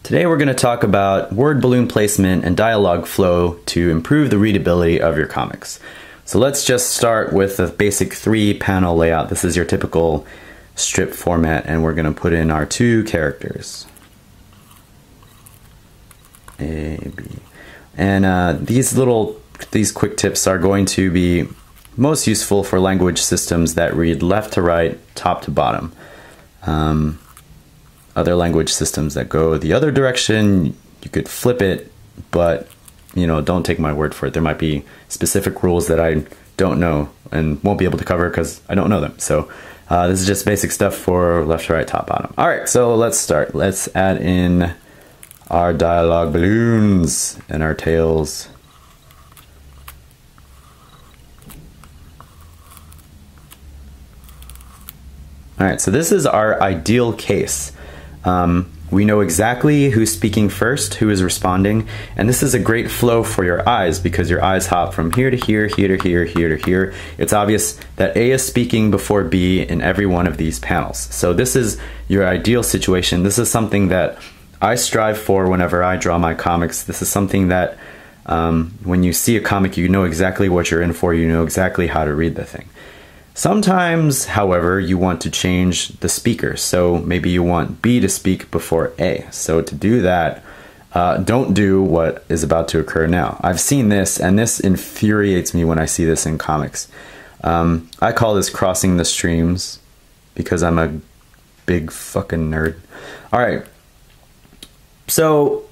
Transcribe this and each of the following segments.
Today we're going to talk about word balloon placement and dialogue flow to improve the readability of your comics. So let's just start with the basic 3-panel layout. This is your typical strip format, and we're going to put in our 2 characters. A, B. And these quick tips are going to be most useful for language systems that read left to right, top to bottom. Other language systems that go the other direction, you could flip it, but don't take my word for it. There might be specific rules that I don't know and won't be able to cover because I don't know them. So this is just basic stuff for left to right, top, bottom. All right, so let's start. Let's add in our dialogue balloons and our tails. All right, so this is our ideal case. We know exactly who's speaking first, who is responding, and this is a great flow for your eyes because your eyes hop from here to here, here to here, here to here. It's obvious that A is speaking before B in every one of these panels. So this is your ideal situation. This is something that I strive for whenever I draw my comics. This is something that when you see a comic, you know exactly what you're in for, you know exactly how to read the thing. Sometimes, however, you want to change the speaker. So maybe you want B to speak before A. So to do that, don't do what is about to occur now. I've seen this, and this infuriates me when I see this in comics. I call this crossing the streams because I'm a big fucking nerd. All right. So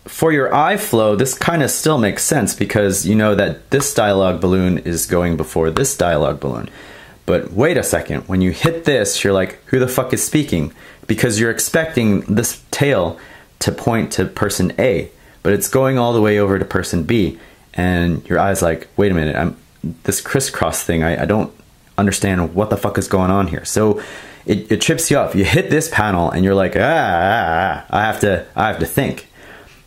for your eye flow, this kind of still makes sense because you know that this dialogue balloon is going before this dialogue balloon. But wait a second, when you hit this, you're like, who the fuck is speaking? Because you're expecting this tail to point to person A, but it's going all the way over to person B, and your eye's like, wait a minute, this crisscross thing, I don't understand what the fuck is going on here. So it trips you up. You hit this panel and you're like, I have to think.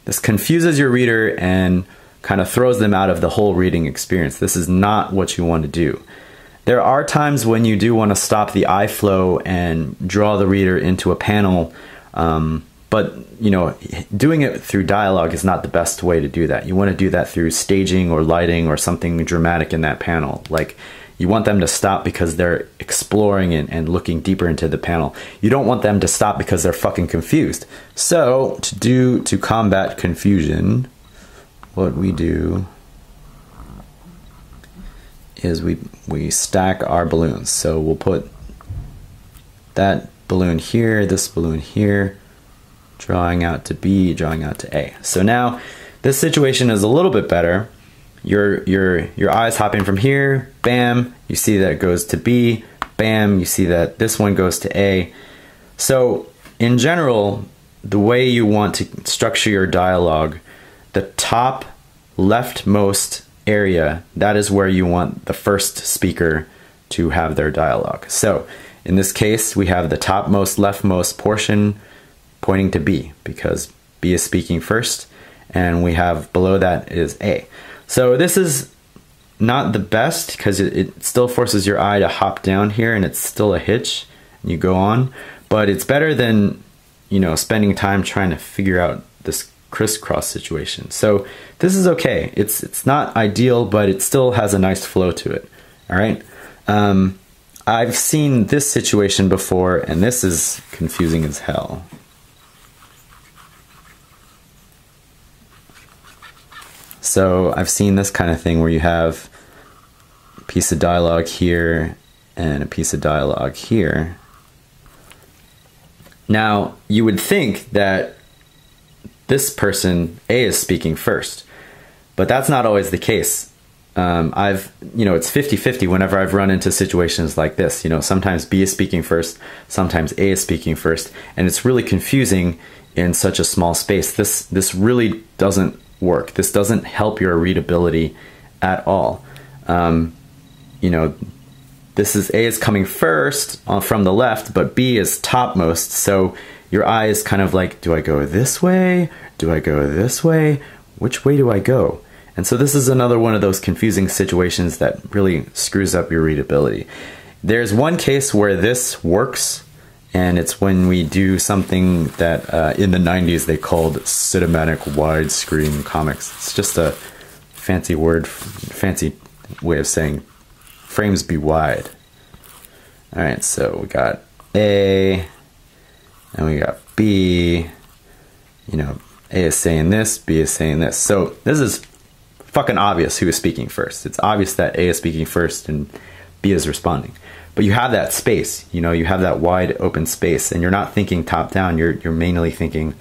This confuses your reader and kind of throws them out of the whole reading experience. This is not what you want to do. There are times when you do want to stop the eye flow and draw the reader into a panel, but doing it through dialogue is not the best way to do that. You want to do that through staging or lighting or something dramatic in that panel. Like, you want them to stop because they're exploring and looking deeper into the panel. You don't want them to stop because they're fucking confused. So to combat confusion, what we do is we stack our balloons. So we'll put that balloon here, this balloon here, drawing out to B, drawing out to A. So now this situation is a little bit better. Your eyes hopping from here, bam, you see that it goes to B, bam, you see that this one goes to A. So in general, the way you want to structure your dialogue, the top leftmost area, that is where you want the first speaker to have their dialogue. So in this case, we have the topmost leftmost portion pointing to B because B is speaking first, and we have below that is A. So this is not the best because it still forces your eye to hop down here, and it's still a hitch and you go on, but it's better than spending time trying to figure out this crisscross situation. So this is okay. It's not ideal, but it still has a nice flow to it. All right. I've seen this situation before, and this is confusing as hell. So I've seen this kind of thing where you have a piece of dialogue here and a piece of dialogue here. Now, you would think that this person, A, is speaking first, but that's not always the case. It's 50-50 whenever I've run into situations like this. Sometimes B is speaking first, sometimes A is speaking first, and it's really confusing in such a small space. This really doesn't work. This doesn't help your readability at all. This is A is coming first from the left, but B is topmost. So your eye is kind of like, do I go this way? Do I go this way? Which way do I go? And so this is another one of those confusing situations that really screws up your readability. There's one case where this works, And it's when we do something that in the 90s they called cinematic widescreen comics. It's just a fancy word, fancy way of saying frames be wide. All right, so we got A, and we got B. You know, A is saying this, B is saying this. So this is fucking obvious who is speaking first. It's obvious that A is speaking first and B is responding. But you have that space, you know, you have that wide open space, and you're not thinking top down, you're mainly thinking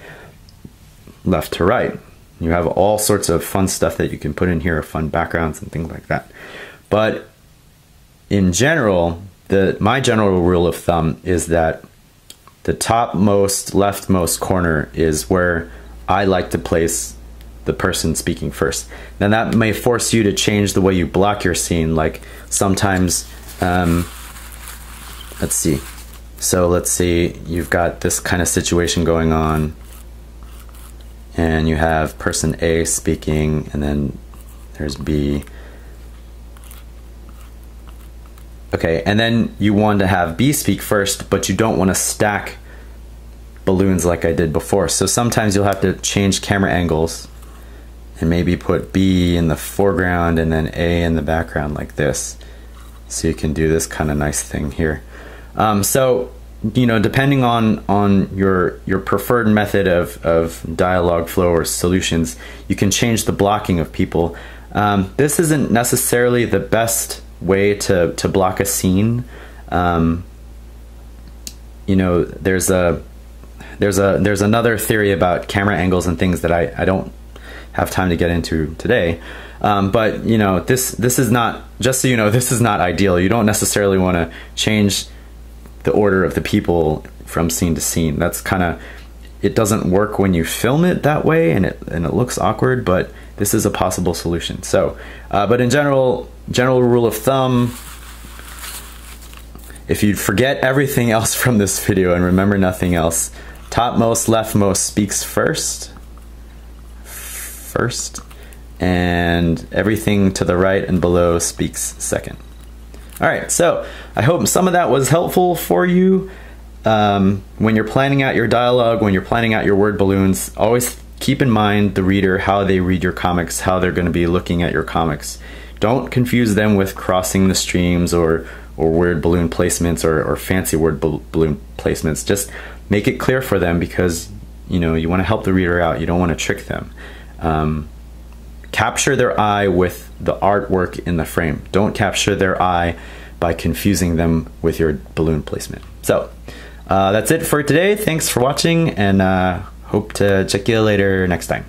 left to right. You have all sorts of fun stuff that you can put in here, fun backgrounds and things like that. But in general, my general rule of thumb is that the topmost, leftmost corner is where I like to place the person speaking first. Now that may force you to change the way you block your scene, like sometimes, let's see. So let's see, you've got this kind of situation going on, and you have person A speaking, and then there's B. Okay, and then you want to have B speak first, but you don't want to stack balloons like I did before. So sometimes you'll have to change camera angles and maybe put B in the foreground and then A in the background like this. So you can do this kind of nice thing here. So, you know, depending on your preferred method of dialogue flow or solutions, you can change the blocking of people. This isn't necessarily the best way to block a scene. You know, there's another theory about camera angles and things that I don't have time to get into today. But you know, this is not, just so you know, this is not ideal. You don't necessarily want to change the order of the people from scene to scene. That's kind of, it doesn't work when you film it that way, and it looks awkward, but this is a possible solution. So, but in general rule of thumb, if you forget everything else from this video and remember nothing else, topmost, leftmost speaks first, and everything to the right and below speaks second. All right, so I hope some of that was helpful for you. When you're planning out your dialogue, when you're planning out your word balloons, always keep in mind the reader, how they read your comics, how they're going to be looking at your comics. Don't confuse them with crossing the streams or word balloon placements or fancy word balloon placements. Just make it clear for them, because you know, you want to help the reader out. You don't want to trick them. Capture their eye with the artwork in the frame. Don't capture their eye by confusing them with your balloon placement. So that's it for today. Thanks for watching, and hope to check you later next time.